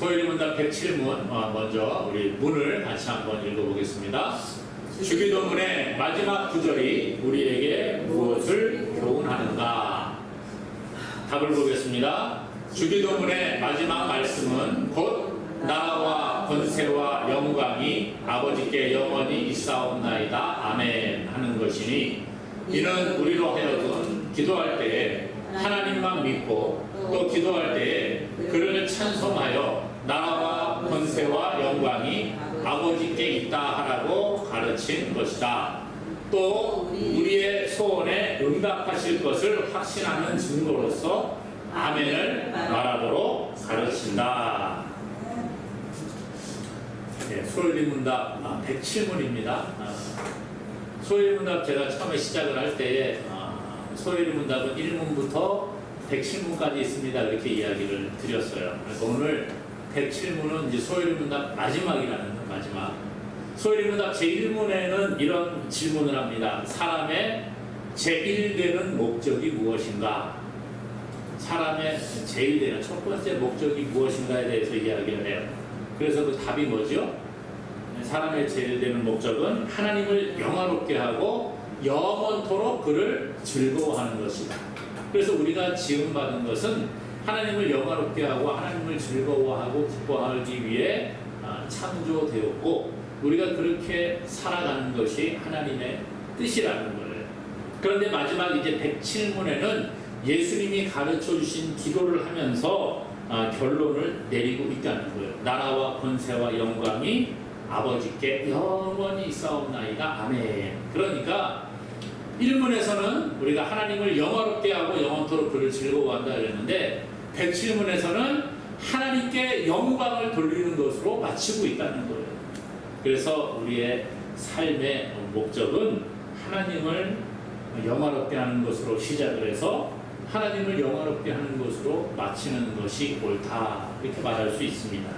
소요리 문답 107문 먼저 우리 문을 같이 한번 읽어보겠습니다. 주기도문의 마지막 구절이 우리에게 무엇을 교훈하는가? 답을 보겠습니다. 주기도문의 마지막 말씀은 곧 나라와 권세와 영광이 아버지께 영원히 있사옵나이다. 아멘 하는 것이니 이는 우리로 하여금 기도할 때에 하나님만 믿고 또 기도할 때에 그를 찬송하여 나라와 권세와 영광이 아버지께 있다 하라고 가르친 것이다. 또 우리의 소원에 응답하실 것을 확신하는 증거로서 아멘을 말하도록 가르친다. 네, 소요리 문답 107문입니다. 소요리 문답 제가 처음에 시작을 할 때에 소요리 문답은 1문부터 107문까지 있습니다. 이렇게 이야기를 드렸어요. 그래서 오늘 107문은 이제 소요리 문답 마지막이라는 마지막. 소요리 문답 제1문에는 이런 질문을 합니다. 사람의 제1되는 목적이 무엇인가? 사람의 제1되는 첫 번째 목적이 무엇인가에 대해서 이야기를 해요. 그래서 그 답이 뭐죠? 사람의 제1되는 목적은 하나님을 영화롭게 하고 영원토록 그를 즐거워하는 것이다. 그래서 우리가 지음받은 것은 하나님을 영화롭게 하고 하나님을 즐거워하고 기뻐하기 위해 창조되었고 우리가 그렇게 살아가는 것이 하나님의 뜻이라는 거예요. 그런데 마지막 이제 107문에는 예수님이 가르쳐 주신 기도를 하면서 결론을 내리고 있다는 거예요. 나라와 권세와 영광이 아버지께 영원히 있사옵나이다. 아멘. 그러니까 1문에서는 우리가 하나님을 영화롭게 하고 영원토록 그를 즐거워한다 그랬는데 107문에서는 하나님께 영광을 돌리는 것으로 마치고 있다는 거예요. 그래서 우리의 삶의 목적은 하나님을 영화롭게 하는 것으로 시작을 해서 하나님을 영화롭게 하는 것으로 마치는 것이 옳다. 이렇게 말할 수 있습니다.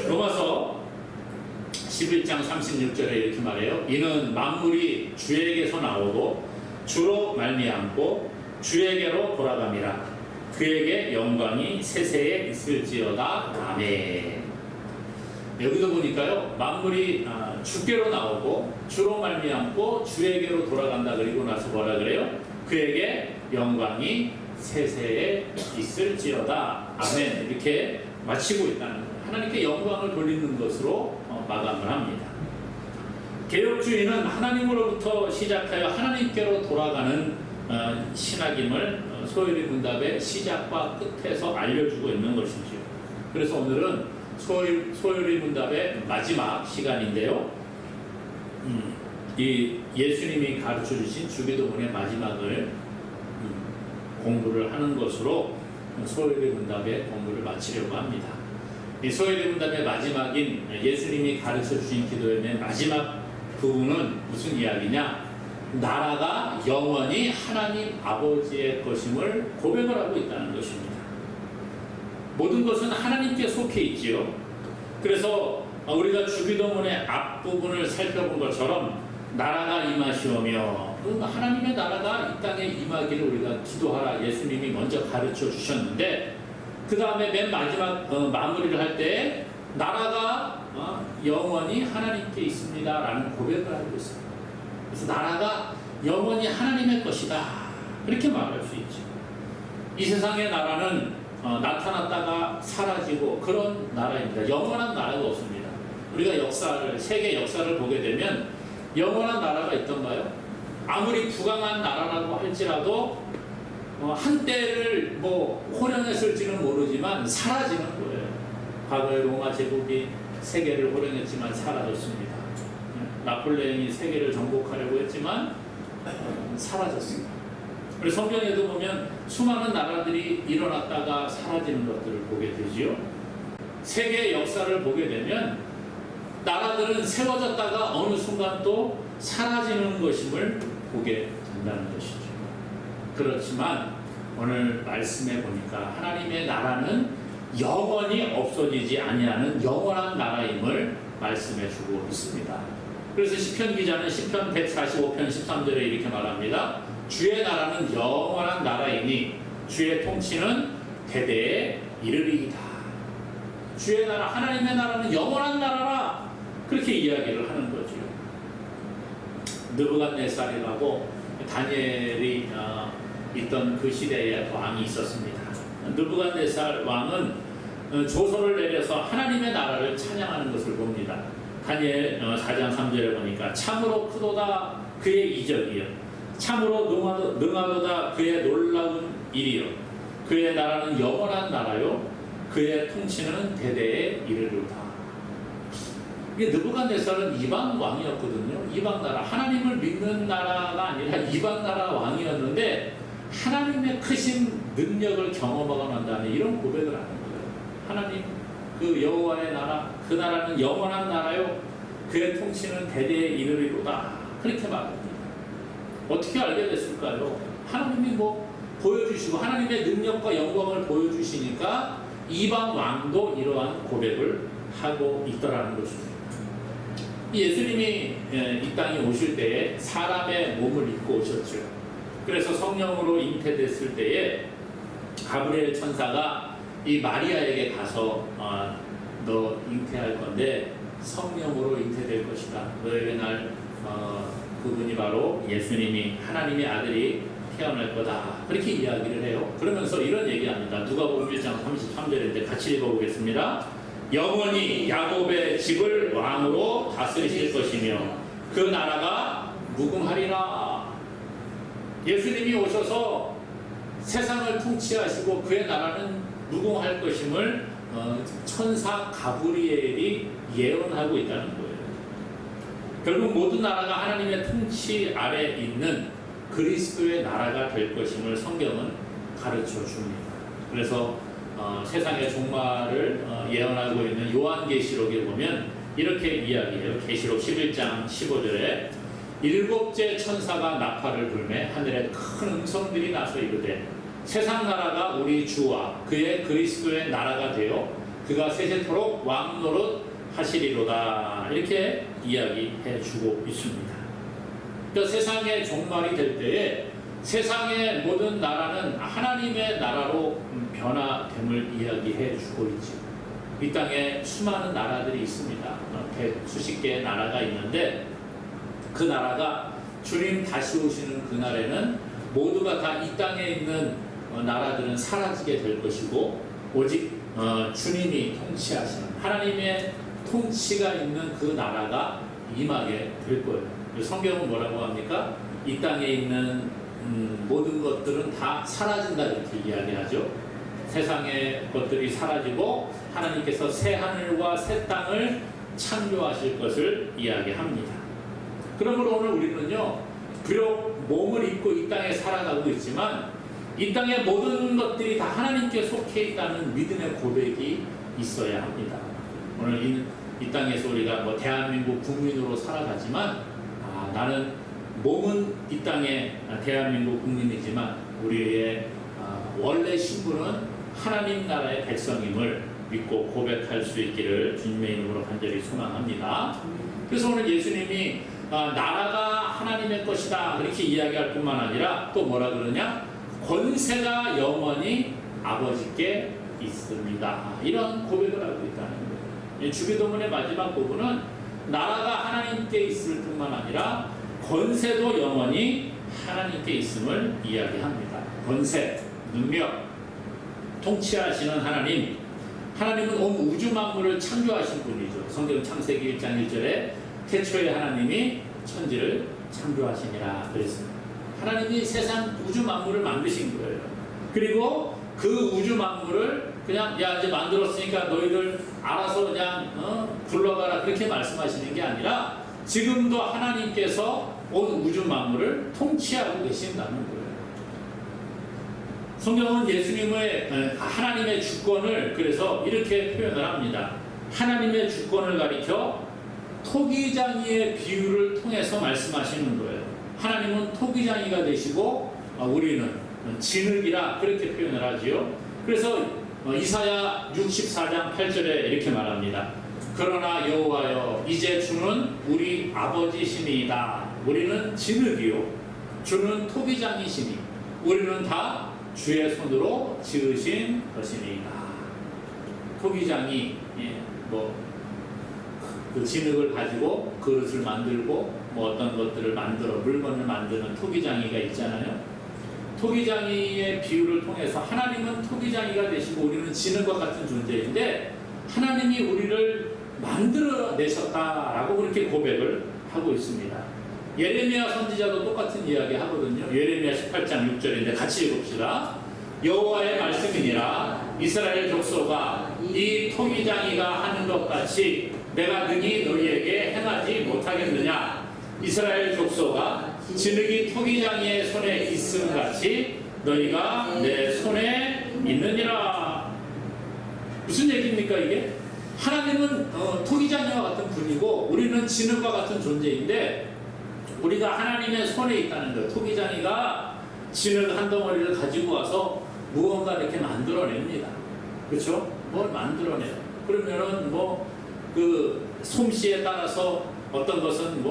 로마서 11장 36절에 이렇게 말해요. 이는 만물이 주에게서 나오고 주로 말미암고 주에게로 돌아감이라. 그에게 영광이 세세에 있을지어다. 아멘. 여기도 보니까요. 만물이 주께로 나오고 주로 말미암고 주에게로 돌아간다. 그리고 나서 뭐라 그래요? 그에게 영광이 세세에 있을지어다. 아멘. 이렇게 마치고 있다는 거예요. 하나님께 영광을 돌리는 것으로 마감을 합니다. 개혁주의는 하나님으로부터 시작하여 하나님께로 돌아가는 신학임을 소요리 문답의 시작과 끝에서 알려주고 있는 것이죠. 그래서 오늘은 소요리 문답의 마지막 시간인데요. 이 예수님이 가르쳐 주신 주기도문의 마지막을 공부를 하는 것으로 소요리 문답의 공부를 마치려고 합니다. 이 소요리 문답의 마지막인 예수님이 가르쳐 주신 기도의 맨 마지막 부분은 무슨 이야기냐? 나라가 영원히 하나님 아버지의 것임을 고백을 하고 있다는 것입니다. 모든 것은 하나님께 속해 있지요. 그래서 우리가 주기도문의 앞부분을 살펴본 것처럼 나라가 임하시오며 하나님의 나라가 이 땅에 임하기를 우리가 기도하라 예수님이 먼저 가르쳐 주셨는데 그 다음에 맨 마지막 마무리를 할 때 나라가 영원히 하나님께 있습니다 라는 고백을 하고 있습니다. 그래서 나라가 영원히 하나님의 것이다 그렇게 말할 수 있죠. 이 세상의 나라는 나타났다가 사라지고 그런 나라입니다. 영원한 나라가 없습니다. 우리가 역사를 세계 역사를 보게 되면 영원한 나라가 있던가요? 아무리 부강한 나라라고 할지라도 한때를 호령했을지는 모르지만 사라지는 거예요. 과거에 로마 제국이 세계를 호령했지만 사라졌습니다. 나폴레옹이 세계를 정복하려고 했지만 사라졌습니다. 그리고 성경에도 보면 수많은 나라들이 일어났다가 사라지는 것들을 보게 되지요. 세계의 역사를 보게 되면 나라들은 세워졌다가 어느 순간 또 사라지는 것임을 보게 된다는 것이죠. 그렇지만 오늘 말씀에 보니까 하나님의 나라는 영원히 없어지지 아니하는 영원한 나라임을 말씀해 주고 있습니다. 그래서 시편 기자는 시편 145편 13절에 이렇게 말합니다. 주의 나라는 영원한 나라이니 주의 통치는 대대에 이르리이다. 주의 나라, 하나님의 나라는 영원한 나라라. 그렇게 이야기를 하는 거죠. 느부갓네살이라고 다니엘이 있던 그 시대에 왕이 있었습니다. 느부갓네살 왕은 조서를 내려서 하나님의 나라를 찬양하는 것을 봅니다. 다니엘 4장 3절에 보니까 참으로 크도다 그의 이적이요, 참으로 능하도다 그의 놀라운 일이요, 그의 나라는 영원한 나라요, 그의 통치는 대대에 이르리로다. 이게 느부갓네살은 이방 왕이었거든요. 이방 나라, 하나님을 믿는 나라가 아니라 이방 나라 왕이었는데 하나님의 크신 능력을 경험하고 난 다음에 이런 고백을 하는 거예요. 하나님, 그 여호와의 나라, 그 나라는 영원한 나라요, 그의 통치는 대대에 이르리로다. 그렇게 말합니다. 어떻게 알게 됐을까요? 하나님이 보여주시고 하나님의 능력과 영광을 보여주시니까 이방 왕도 이러한 고백을 하고 있더라는 것입니다. 예수님이 이 땅에 오실 때에 사람의 몸을 입고 오셨죠. 그래서 성령으로 잉태됐을 때에 가브리엘 천사가 이 마리아에게 가서 너 잉태할 건데 성령으로 잉태될 것이다. 너에게 날 그분이 바로 예수님이 하나님의 아들이 태어날 거다. 그렇게 이야기를 해요. 그러면서 이런 얘기합니다. 누가복음 1장 33절인데 같이 읽어보겠습니다. 영원히 야곱의 집을 왕으로 다스리실 것이며 그 나라가 무궁하리라. 예수님이 오셔서 세상을 통치하시고 그의 나라는 무궁할 것임을 천사 가브리엘이 예언하고 있다는 거예요. 결국 모든 나라가 하나님의 통치 아래 있는 그리스도의 나라가 될 것임을 성경은 가르쳐 줍니다. 그래서 세상의 종말을 예언하고 있는 요한계시록에 보면 이렇게 이야기해요. 계시록 11장 15절에 일곱째 천사가 나팔을 불매 하늘에 큰 음성들이 나서 이르되 세상 나라가 우리 주와 그의 그리스도의 나라가 되어 그가 세세토록 왕노릇 하시리로다. 이렇게 이야기해 주고 있습니다. 그러니까 세상의 종말이 될 때에 세상의 모든 나라는 하나님의 나라로 변화됨을 이야기해 주고 있죠. 이 땅에 수많은 나라들이 있습니다. 수십 개의 나라가 있는데 그 나라가 주님 다시 오시는 그날에는 모두가 다 이 땅에 있는 나라들은 사라지게 될 것이고 오직 주님이 통치하시는 하나님의 통치가 있는 그 나라가 임하게 될 거예요. 성경은 뭐라고 합니까? 이 땅에 있는 모든 것들은 다 사라진다 이렇게 이야기하죠. 세상의 것들이 사라지고 하나님께서 새 하늘과 새 땅을 창조하실 것을 이야기합니다. 그러므로 오늘 우리는요, 비록 몸을 입고 이 땅에 살아가고 있지만 이 땅의 모든 것들이 다 하나님께 속해 있다는 믿음의 고백이 있어야 합니다. 오늘 이 땅에서 우리가 대한민국 국민으로 살아가지만 나는 몸은 이 땅의 대한민국 국민이지만 우리의 원래 신분은 하나님 나라의 백성임을 믿고 고백할 수 있기를 주님의 이름으로 간절히 소망합니다. 그래서 오늘 예수님이 나라가 하나님의 것이다 그렇게 이야기할 뿐만 아니라 또 뭐라 그러냐? 권세가 영원히 아버지께 있습니다. 이런 고백을 하고 있다는 거예요. 주기도문의 마지막 부분은 나라가 하나님께 있을 뿐만 아니라 권세도 영원히 하나님께 있음을 이야기합니다. 권세, 능력, 통치하시는 하나님, 하나님은 온 우주 만물을 창조하신 분이죠. 성경 창세기 1장 1절에 태초에 하나님이 천지를 창조하시니라 그랬습니다. 하나님이 세상 우주 만물을 만드신 거예요. 그리고 그 우주 만물을 그냥 이제 만들었으니까 너희들 알아서 그냥 굴러가라 그렇게 말씀하시는 게 아니라 지금도 하나님께서 온 우주 만물을 통치하고 계신다는 거예요. 성경은 예수님의 하나님의 주권을 그래서 이렇게 표현을 합니다. 하나님의 주권을 가리켜 토기장이의 비유를 통해서 말씀하시는 거예요. 하나님은 토기장이가 되시고 우리는 진흙이라 그렇게 표현을 하지요. 그래서 이사야 64장 8절에 이렇게 말합니다. 그러나 여호와여 이제 주는 우리 아버지시니이다. 우리는 진흙이요 주는 토기장이시니 우리는 다 주의 손으로 지으신 것이니이다. 토기장이 그 진흙을 가지고 그릇을 만들고 뭐 어떤 것들을 만들어 물건을 만드는 토기장이가 있잖아요. 토기장이의 비유를 통해서 하나님은 토기장이가 되시고 우리는 진흙과 같은 존재인데 하나님이 우리를 만들어내셨다라고 그렇게 고백을 하고 있습니다. 예레미야 선지자도 똑같은 이야기 하거든요. 예레미야 18장 6절인데 같이 읽읍시다. 여호와의 말씀이니라 이스라엘 족속아 이 토기장이가 하는 것 같이 내가 능히 너희에게 행하지 못하겠느냐. 이스라엘 족속아 진흙이 토기장이의 손에 있음 같이 너희가 내 손에 있느니라. 무슨 얘기입니까 이게? 하나님은 토기장이와 같은 분이고 우리는 진흙과 같은 존재인데 우리가 하나님의 손에 있다는 거예요. 토기장이가 진흙 한 덩어리를 가지고 와서 무언가 이렇게 만들어냅니다. 그렇죠? 뭘 만들어내요. 그러면은 그 솜씨에 따라서 어떤 것은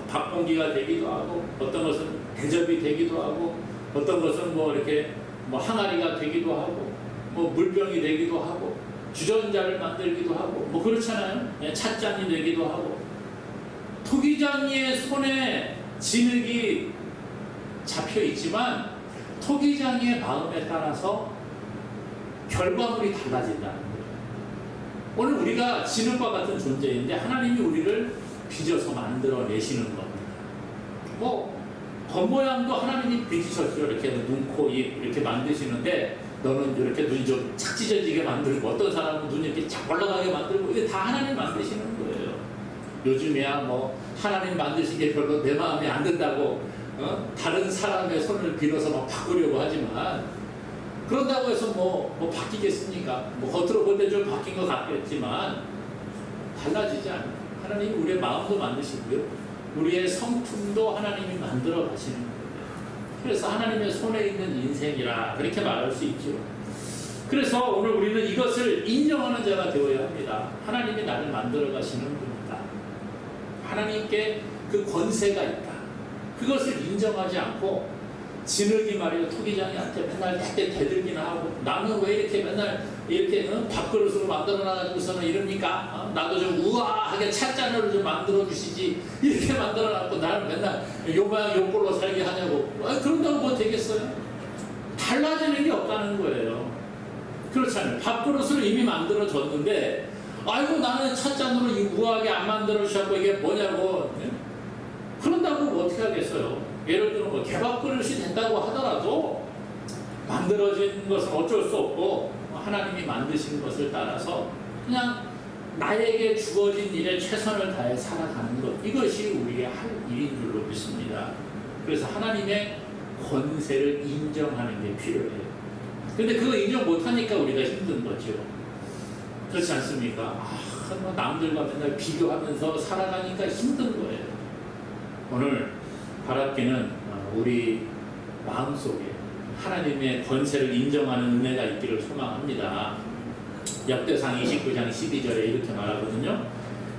밥공기가 되기도 하고 어떤 것은 대접이 되기도 하고 어떤 것은 이렇게 항아리가 되기도 하고 물병이 되기도 하고 주전자를 만들기도 하고 그렇잖아요. 찻잔이 되기도 하고. 토기장이의 손에 진흙이 잡혀 있지만 토기장이의 마음에 따라서 결과물이 달라진다는 거예요. 오늘 우리가 진흙과 같은 존재인데 하나님이 우리를 빚어서 만들어내시는 겁니다. 겉모양도 하나님이 빚으셨죠. 이렇게 눈, 코, 입 이렇게 만드시는데 너는 이렇게 눈이 좀 착 찢어지게 만들고 어떤 사람은 눈이 이렇게 쫙 올라가게 만들고 이게 다 하나님 만드시는 거예요. 요즘에야 하나님 만드신 게 별로 내 마음에 안 든다고 다른 사람의 손을 빌어서 바꾸려고 하지만 그런다고 해서 바뀌겠습니까? 겉으로 볼 때 좀 바뀐 것 같겠지만 달라지지 않아요. 하나님이 우리의 마음도 만드시고요. 우리의 성품도 하나님이 만들어 가시는 거예요. 그래서 하나님의 손에 있는 인생이라 그렇게 말할 수 있죠. 그래서 오늘 우리는 이것을 인정하는 자가 되어야 합니다. 하나님이 나를 만들어 가시는 분이다. 하나님께 그 권세가 있다. 그것을 인정하지 않고 진흙이 말이야 토기장이한테 맨날 대들기나 하고 나는 왜 이렇게 맨날 이렇게 밥그릇으로 만들어놔가지고서는 이럽니까? 나도 좀 우아하게 찻잔으로 좀 만들어주시지 이렇게 만들어놨고 나는 맨날 요 모양 요 꼴로 살게 하냐고. 그런다고 뭐 되겠어요? 달라지는 게 없다는 거예요. 그렇잖아요. 밥그릇을 이미 만들어줬는데 아이고 나는 찻잔으로 우아하게 안 만들어주셨고 이게 뭐냐고. 그런다고 뭐 어떻게 하겠어요? 예를 들어 개밥그릇이 된다고 하더라도 만들어진 것은 어쩔 수 없고 하나님이 만드신 것을 따라서 그냥 나에게 주어진 일에 최선을 다해 살아가는 것, 이것이 우리의 할 일인 줄로 믿습니다. 그래서 하나님의 권세를 인정하는 게 필요해요. 근데 그거 인정 못하니까 우리가 힘든 거죠. 그렇지 않습니까? 남들과 맨날 비교하면서 살아가니까 힘든 거예요. 오늘 바랍기는 우리 마음속에 하나님의 권세를 인정하는 은혜가 있기를 소망합니다. 역대상 29장 12절에 이렇게 말하거든요.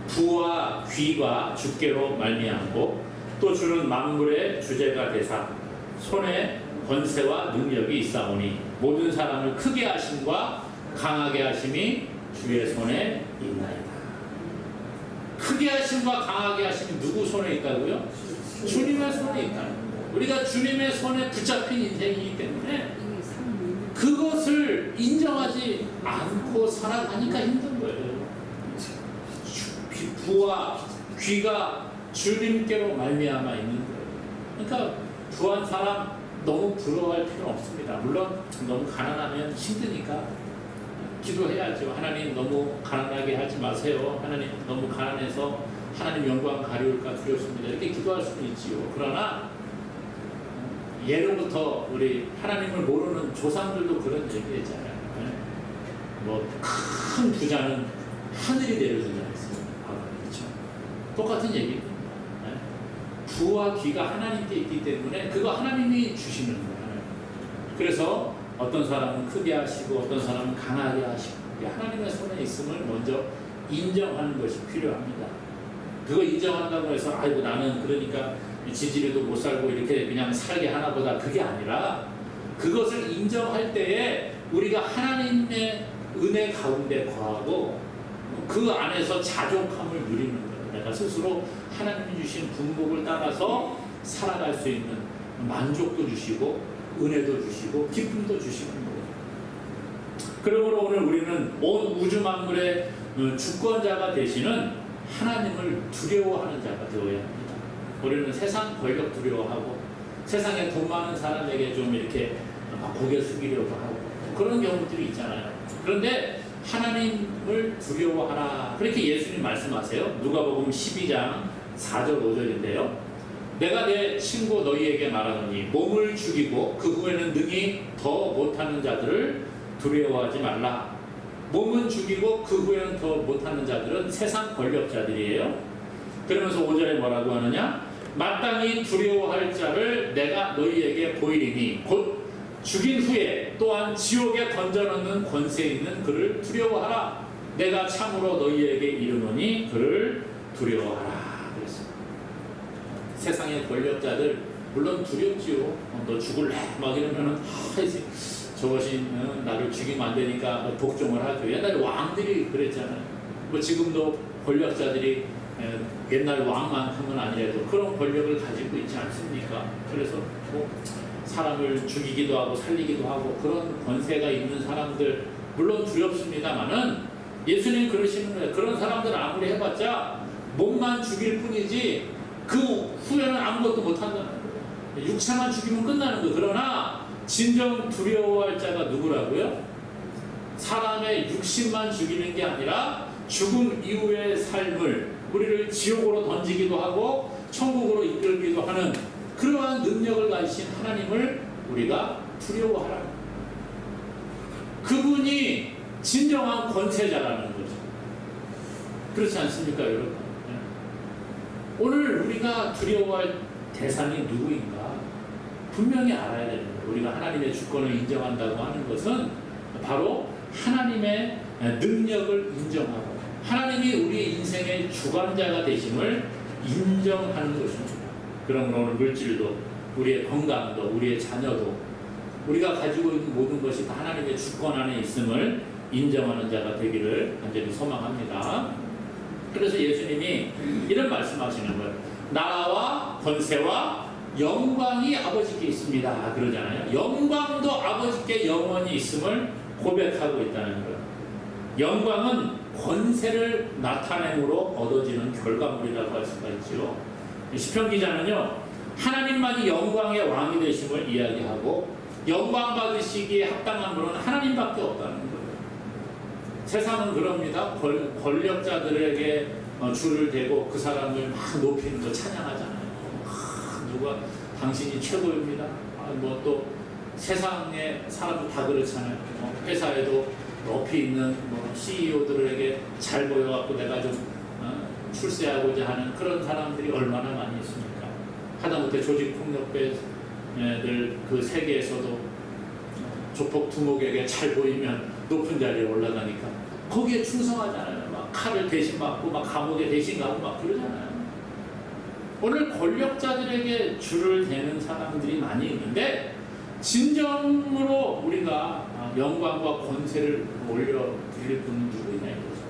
부와 귀가 주께로 말미암고 또 주는 만물의 주제가 되사 손에 권세와 능력이 있사오니 모든 사람을 크게 하심과 강하게 하심이 주의 손에 있나이다. 크게 하심과 강하게 하심이 누구 손에 있다고요? 주님의 손에 있다. 우리가 주님의 손에 붙잡힌 인생이기 때문에 그것을 인정하지 않고 살아가니까 힘든 거예요. 부와 귀가 주님께로 말미암아 있는 거예요. 그러니까 부한 사람 너무 부러워할 필요는 없습니다. 물론 너무 가난하면 힘드니까 기도해야죠. 하나님 너무 가난하게 하지 마세요. 하나님 너무 가난해서 하나님 영광 가리울까 두렵습니다. 이렇게 기도할 수는 있지요. 그러나 예로부터 우리 하나님을 모르는 조상들도 그런 얘기했잖아요. 큰 부자는 하늘이 내려준다 했어요. 그렇죠? 똑같은 얘기입니다. 부와 귀가 하나님께 있기 때문에 그거 하나님이 주시는 거예요. 그래서 어떤 사람은 크게 하시고 어떤 사람은 강하게 하시고 하나님의 손에 있음을 먼저 인정하는 것이 필요합니다. 그거 인정한다고 해서 아이고 나는 그러니까 지지리도 못 살고 이렇게 그냥 살게 하나 보다, 그게 아니라 그것을 인정할 때에 우리가 하나님의 은혜 가운데 거하고 그 안에서 자족함을 누리는 거예요. 내가 스스로 하나님이 주신 분복을 따라서 살아갈 수 있는 만족도 주시고 은혜도 주시고 기쁨도 주시는 거예요. 그러므로 오늘 우리는 온 우주 만물의 주권자가 되시는 하나님을 두려워하는 자가 되어야 합니다. 우리는 세상 권력 두려워하고 세상에 돈 많은 사람에게 좀 이렇게 고개 숙이려고 하고 그런 경우들이 있잖아요. 그런데 하나님을 두려워하라. 그렇게 예수님 말씀하세요. 누가복음 12장 4절 5절인데요. 내가 내 친구 너희에게 말하노니 몸을 죽이고 그 후에는 능히 더 못하는 자들을 두려워하지 말라. 몸은 죽이고 그 후에는 더 못하는 자들은 세상 권력자들이에요. 그러면서 5절에 뭐라고 하느냐? 마땅히 두려워할 자를 내가 너희에게 보이리니 곧 죽인 후에 또한 지옥에 던져넣는 권세 있는 그를 두려워하라. 내가 참으로 너희에게 이르노니 그를 두려워하라. 그랬습니다. 세상의 권력자들 물론 두렵지요. 너 죽을래? 막 이러면은 저것이 나를 죽이면 안 되니까 복종을 하죠. 옛날에 왕들이 그랬잖아요. 뭐 지금도 권력자들이 옛날 왕만큼은 아니라도 그런 권력을 가지고 있지 않습니까? 그래서 뭐 사람을 죽이기도 하고 살리기도 하고 그런 권세가 있는 사람들 물론 두렵습니다만은 예수님 그러시는 거예요. 그런 사람들 아무리 해봤자 몸만 죽일 뿐이지 그 후에는 아무것도 못한다는 거예요. 육체만 죽이면 끝나는 거예요. 그러나 진정 두려워할 자가 누구라고요? 사람의 육신만 죽이는 게 아니라 죽음 이후의 삶을 우리를 지옥으로 던지기도 하고 천국으로 이끌기도 하는 그러한 능력을 가지신 하나님을 우리가 두려워하라. 그분이 진정한 권세자라는 거죠. 그렇지 않습니까, 여러분? 오늘 우리가 두려워할 대상이 누구인가? 분명히 알아야 되는 거예요. 우리가 하나님의 주권을 인정한다고 하는 것은 바로 하나님의 능력을 인정하고 하나님이 우리 인생의 주관자가 되심을 인정하는 것입니다. 그러므로 오늘 물질도 우리의 건강도 우리의 자녀도 우리가 가지고 있는 모든 것이 다 하나님의 주권 안에 있음을 인정하는 자가 되기를 간절히 소망합니다. 그래서 예수님이 이런 말씀하시는 거예요. 나라와 권세와 영광이 아버지께 있습니다. 그러잖아요. 영광도 아버지께 영원히 있음을 고백하고 있다는 거예요. 영광은 권세를 나타냄으로 얻어지는 결과물이라고 할 수가 있죠. 시편 기자는요, 하나님만이 영광의 왕이 되심을 이야기하고 영광 받으시기에 합당한 분은 하나님밖에 없다는 거예요. 세상은 그럽니다. 권력자들에게 줄을 대고 그 사람을 막 높이는 거 찬양하잖아요. 누가 당신이 최고입니다. 뭐 또 세상의 사람들 다 그렇잖아요. 회사에도 높이 있는 CEO들에게 잘 보여갖고 내가 좀 출세하고자 하는 그런 사람들이 얼마나 많이 있습니까? 하다못해 조직폭력배들 그 세계에서도 조폭 두목에게 잘 보이면 높은 자리에 올라가니까 거기에 충성하잖아요. 막 칼을 대신 맞고 막 감옥에 대신 가고 막 그러잖아요. 오늘 권력자들에게 줄을 대는 사람들이 많이 있는데 진정으로 우리가 영광과 권세를 올려드릴 분은 누구냐 이거죠.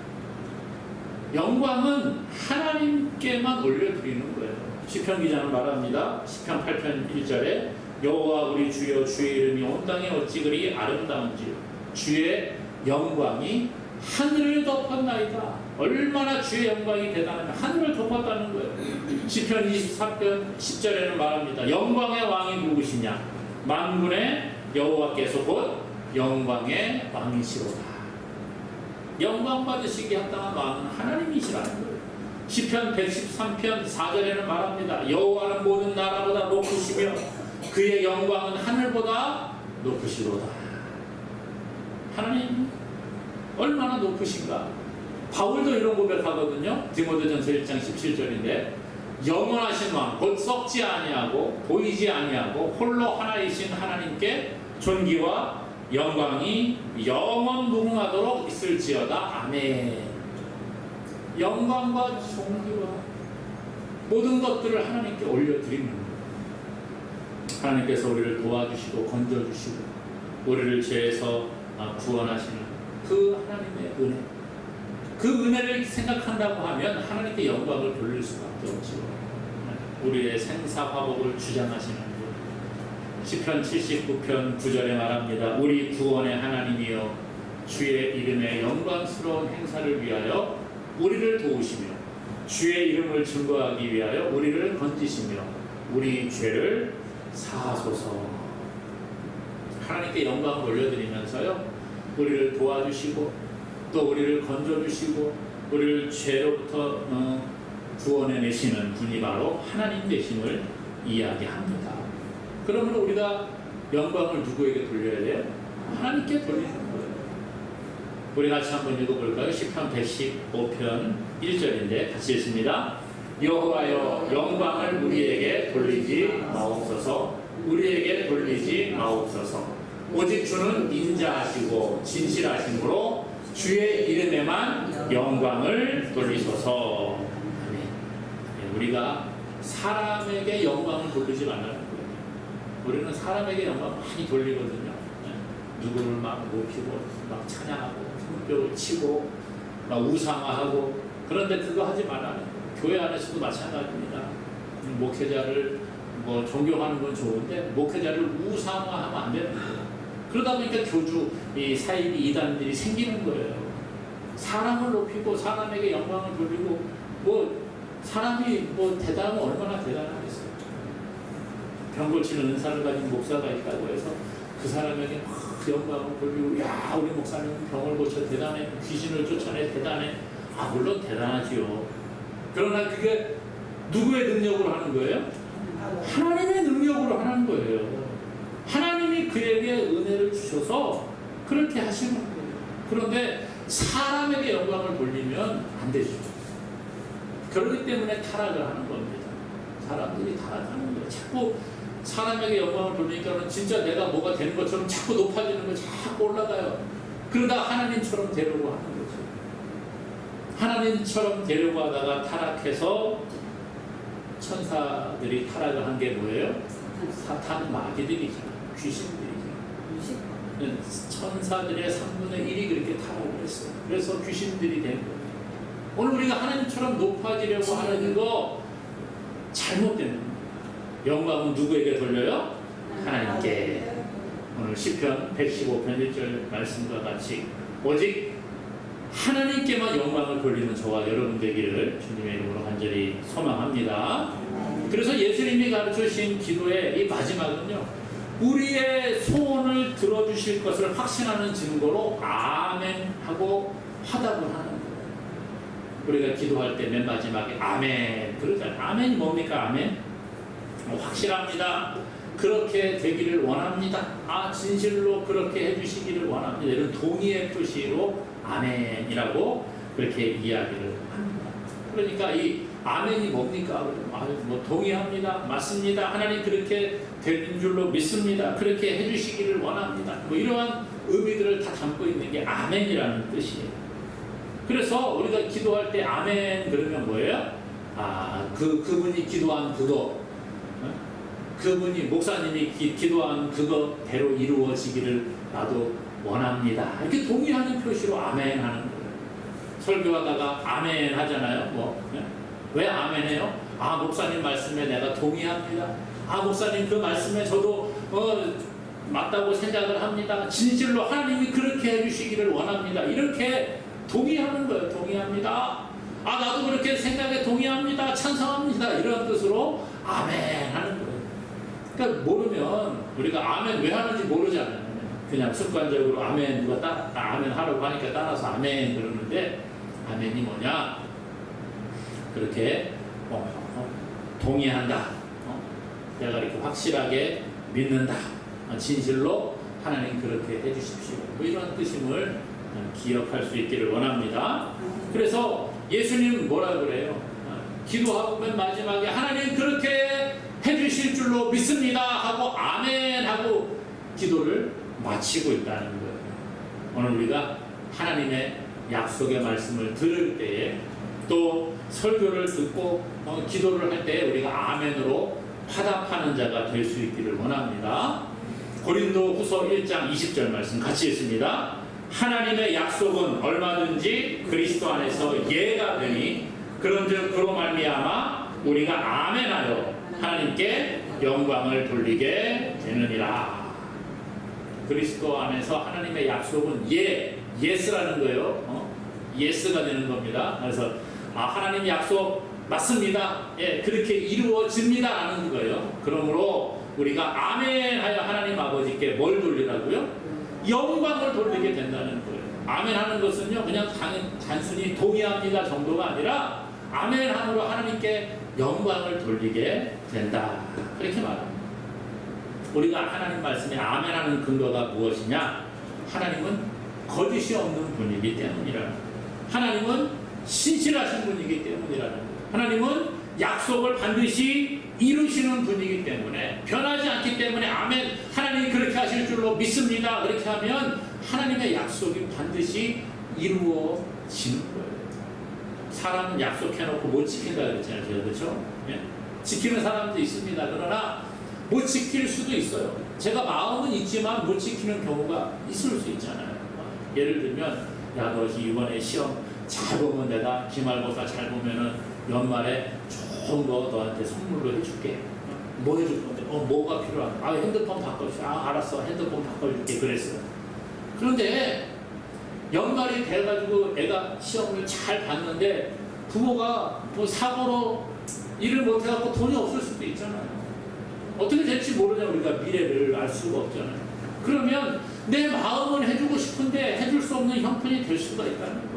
영광은 하나님께만 올려드리는 거예요. 시편 기자는 말합니다. 시편 8편 1절에 여호와 우리 주여 주의 이름이 온 땅에 어찌 그리 아름다운지 주의 영광이 하늘을 덮었나이다. 얼마나 주의 영광이 대단하면 하늘을 덮었다는 거예요. 시편 24편 10절에는 말합니다. 영광의 왕이 누구시냐? 만군의 여호와께서 곧 영광의 왕이시로다. 영광 받으시기에 합당한 왕은 하나님이시라는 거예요. 시편 113편 4절에는 말합니다. 여호와는 모든 나라보다 높으시며 그의 영광은 하늘보다 높으시로다. 하나님 얼마나 높으신가. 바울도 이런 고백하거든요. 디모데전서 1장 17절인데 영원하신 왕 곧 썩지 아니하고 보이지 아니하고 홀로 하나이신 하나님께 존귀와 영광이 영원 무궁하도록 있을지어다. 아멘. 영광과 존귀와 모든 것들을 하나님께 올려드리는 거예요. 하나님께서 우리를 도와주시고 건져주시고 우리를 죄에서 구원하시는 그 그 하나님의 은혜. 그 은혜를 생각한다고 하면 하나님께 영광을 돌릴 수밖에 없죠. 우리의 생사화복을 주장하시는 분. 시편 79편 9절에 말합니다. 우리 구원의 하나님이여 주의 이름의 영광스러운 행사를 위하여 우리를 도우시며 주의 이름을 증거하기 위하여 우리를 건지시며 우리 죄를 사하소서. 하나님께 영광을 올려드리면서요, 우리를 도와주시고 또 우리를 건져주시고 우리를 죄로부터 구원해내시는 분이 바로 하나님 되심을 이야기합니다. 그러면 우리가 영광을 누구에게 돌려야 돼요? 하나님께 돌리는 거예요. 우리 같이 한번 읽어볼까요? 시편 115편 1절인데 같이 읽습니다. 여호와여 영광을 우리에게 돌리지 마옵소서. 우리에게 돌리지 마옵소서. 오직 주는 인자하시고 진실하심으로 주의 이름에만 영광을 돌리소서. 아멘. 우리가 사람에게 영광을 돌리지 말라는 거예요. 우리는 사람에게 영광을 많이 돌리거든요. 누구를 막 높이고 막 찬양하고 손뼉을 치고 막 우상화하고, 그런데 그거 하지 말라는 거예요. 교회 안에서도 마찬가지입니다. 목회자를 뭐 존경하는 건 좋은데 목회자를 우상화하면 안 되는 거예요. 그러다 보니까 교주, 이 사이비 이단들이 생기는 거예요. 사람을 높이고 사람에게 영광을 돌리고, 뭐 사람이 뭐 대단하면 얼마나 대단하겠어요. 병 고치는 은사를 가진 목사가 있다고 해서 그 사람에게 막 영광을 돌리고, 야 우리 목사님 병을 고쳐 대단해, 귀신을 쫓아내 대단해. 아 물론 대단하지요. 그러나 그게 누구의 능력으로 하는 거예요? 하나님의 능력으로 하는 거예요. 하나님이 그에게 은혜를 주셔서 그렇게 하시는 거예요. 그런데 사람에게 영광을 돌리면 안 되죠. 그렇기 때문에 타락을 하는 겁니다. 사람들이 타락하는 거예요. 자꾸 사람에게 영광을 돌리니까 진짜 내가 뭐가 되는 것처럼 자꾸 높아지는 거, 자꾸 올라가요. 그러다 하나님처럼 되려고 하는 거죠. 하나님처럼 되려고 하다가 타락해서 천사들이 타락을 한 게 뭐예요? 사탄 마귀들이죠. 귀신들이죠. 천사들의 3분의 1이 그렇게 타락을 했어요. 그래서 귀신들이 된 거예요. 오늘 우리가 하나님처럼 높아지려고 하는 거 잘못된 겁니다. 영광은 누구에게 돌려요? 하나님께. 오늘 시편 115편 1절 말씀과 같이 오직 하나님께만 영광을 돌리는 저와 여러분 되기를 주님의 이름으로 간절히 소망합니다. 그래서 예수님이 가르쳐주신 기도의 이 마지막은요, 우리의 소원을 들어주실 것을 확신하는 증거로 아멘 하고 화답을 하는 거예요. 우리가 기도할 때 맨 마지막에 아멘 그러잖아요. 아멘이 뭡니까? 아멘? 확실합니다. 그렇게 되기를 원합니다. 아 진실로 그렇게 해주시기를 원합니다. 이런 동의의 표시로 아멘이라고 그렇게 이야기를 합니다. 그러니까 이 아멘이 뭡니까? 뭐 동의합니다. 맞습니다. 하나님 그렇게 되는 줄로 믿습니다. 그렇게 해주시기를 원합니다. 뭐 이러한 의미들을 다 담고 있는 게 아멘이라는 뜻이에요. 그래서 우리가 기도할 때 아멘 그러면 뭐예요? 아 그분이 기도한 그거, 그분이 목사님이 기도한 그거대로 이루어지기를 나도 원합니다. 이렇게 동의하는 표시로 아멘 하는 거예요. 설교하다가 아멘 하잖아요. 뭐, 왜 아멘 해요? 아 목사님 말씀에 내가 동의합니다. 아 목사님 그 말씀에 저도 맞다고 생각을 합니다. 진실로 하나님이 그렇게 해주시기를 원합니다. 이렇게 동의하는 거예요. 동의합니다. 아 나도 그렇게 생각에 동의합니다. 찬성합니다. 이런 뜻으로 아멘 하는 거예요. 그러니까 모르면 우리가 아멘 왜 하는지 모르잖아요. 그냥 습관적으로 아멘 누가 아멘 하라고 하니까 따라서 아멘 그러는데, 아멘이 뭐냐? 그렇게 동의한다. 내가 이렇게 확실하게 믿는다. 진실로 하나님 그렇게 해주십시오. 뭐 이런 뜻임을 기억할 수 있기를 원합니다. 그래서 예수님 뭐라 그래요? 기도하고 맨 마지막에 하나님 그렇게 해주실 줄로 믿습니다 하고 아멘 하고 기도를 마치고 있다는 거예요. 오늘 우리가 하나님의 약속의 말씀을 들을 때에 또 설교를 듣고 기도를 할 때 우리가 아멘으로 화답하는 자가 될 수 있기를 원합니다. 고린도 후서 1장 20절 말씀 같이 읽습니다. 하나님의 약속은 얼마든지 그리스도 안에서 예가 되니 그런즉 그로 말미암아 우리가 아멘하여 하나님께 영광을 돌리게 되느니라. 그리스도 안에서 하나님의 약속은 예스라는 거예요. 예스가 되는 겁니다. 그래서 하나님 약속 맞습니다. 예, 그렇게 이루어집니다라는 거예요. 그러므로 우리가 아멘하여 하나님 아버지께 뭘 돌리라고요? 영광을 돌리게 된다는 거예요. 아멘하는 것은요, 그냥 단순히 동의합니다 정도가 아니라 아멘함으로 하나님께 영광을 돌리게 된다. 그렇게 말합니다. 우리가 하나님 말씀에 아멘하는 근거가 무엇이냐? 하나님은 거짓이 없는 분이기 때문이라는 거예요. 하나님은 신실하신 분이기 때문이라는 거예요. 하나님은 약속을 반드시 이루시는 분이기 때문에 변하지 않기 때문에 아멘, 하나님이 그렇게 하실 줄로 믿습니다. 그렇게 하면 하나님의 약속이 반드시 이루어지는 거예요. 사람은 약속해놓고 못 지킨다 그랬잖아요. 그렇죠? 예? 지키는 사람도 있습니다. 그러나 못 지킬 수도 있어요. 제가 마음은 있지만 못 지키는 경우가 있을 수 있잖아요. 예를 들면 야, 너 이번에 시험 잘 보면 내가 기말고사 잘 보면은 연말에 좋은 거 너한테 선물로 해줄게. 뭐 해줄 건데? 뭐가 필요한? 핸드폰 바꿔줄게. 알았어. 핸드폰 바꿔줄게. 그랬어요. 그런데 연말이 돼가지고 애가 시험을 잘 봤는데 부모가 뭐 사고로 일을 못해갖고 돈이 없을 수도 있잖아요. 어떻게 될지 모르냐. 우리가 미래를 알 수가 없잖아요. 그러면 내 마음은 해주고 싶은데 해줄 수 없는 형편이 될 수가 있다는 거예요.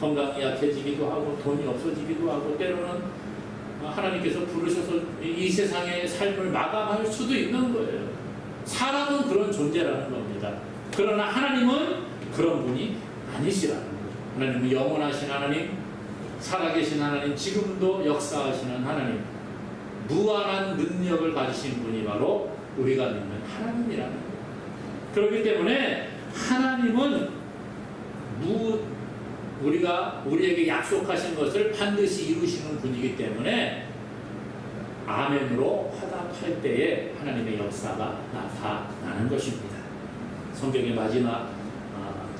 건강이 약해지기도 하고 돈이 없어지기도 하고 때로는 하나님께서 부르셔서 이 세상의 삶을 마감할 수도 있는 거예요. 사람은 그런 존재라는 겁니다. 그러나 하나님은 그런 분이 아니시라는 거예요. 하나님은 영원하신 하나님, 살아계신 하나님, 지금도 역사하시는 하나님, 무한한 능력을 가지신 분이 바로 우리가 믿는 하나님이라는 거예요. 그렇기 때문에 하나님은 우리에게 약속하신 것을 반드시 이루시는 분이기 때문에 아멘으로 화답할 때에 하나님의 역사가 나타나는 것입니다. 성경의 마지막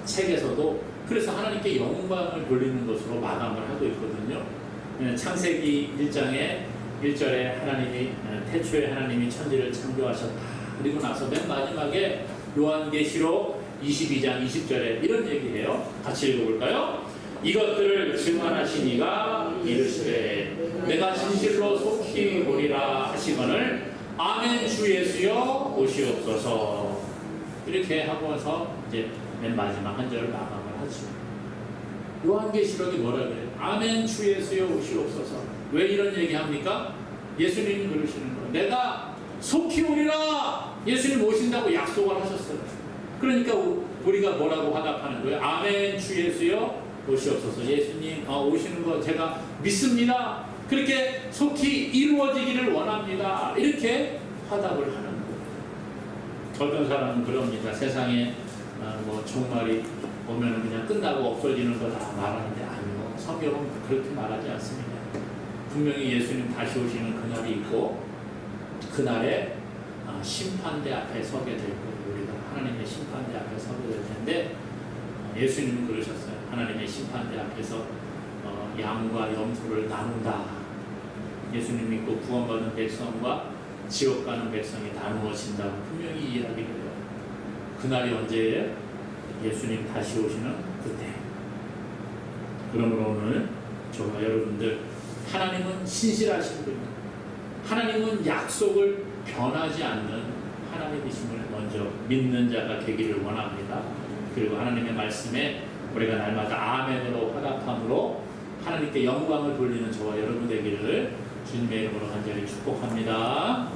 책에서도 그래서 하나님께 영광을 돌리는 것으로 마감을 하고 있거든요. 창세기 1장에 1절에 하나님이 태초에 하나님이 천지를 창조하셨다. 그리고 나서 맨 마지막에 요한계시록 22장 20절에 이런 얘기해요. 같이 읽어볼까요? 이것들을 증언하신 이가 이르시되 내가 진실로 속히 오리라 하시거늘 아멘 주 예수여 오시옵소서. 이렇게 하고서 이제 맨 마지막 한 절을 마감을 하죠. 요한계시록이 뭐라 그래요? 아멘 주 예수여 오시옵소서. 왜 이런 얘기합니까? 예수님이 그러시는 거예요. 내가 속히 오리라. 예수님 오신다고 약속을 하셨어요. 그러니까 우리가 뭐라고 화답하는 거예요? 아멘 주 예수여 오시옵소서. 예수님 오시는 거 제가 믿습니다. 그렇게 속히 이루어지기를 원합니다. 이렇게 화답을 하는 거예요. 어떤 사람은 그럽니다. 세상에 뭐 종말이 오면 그냥 끝나고 없어지는 거 다 말하는데 아니요. 성경은 그렇게 말하지 않습니다. 분명히 예수님 다시 오시는 그날이 있고 그날에 심판대 앞에 서게 될 거예요. 우리가 하나님의 심판대 앞에 서게 될 텐데 예수님은 그러셨어요. 하나님의 심판대 앞에서 양과 염소를 나눈다. 예수님 믿고 구원받은 백성과 지옥 가는 백성이 나누어진다고 분명히 이야기를 해요. 그날이 언제예요? 예수님 다시 오시는 그때. 그러므로 오늘 저와 여러분들 하나님은 신실하신 분입니다. 하나님은 약속을 변하지 않는 하나님이심을 먼저 믿는 자가 되기를 원합니다. 그리고 하나님의 말씀에 우리가 날마다 아멘으로 화답함으로 하나님께 영광을 돌리는 저와 여러분 되기를 주님의 이름으로 간절히 축복합니다.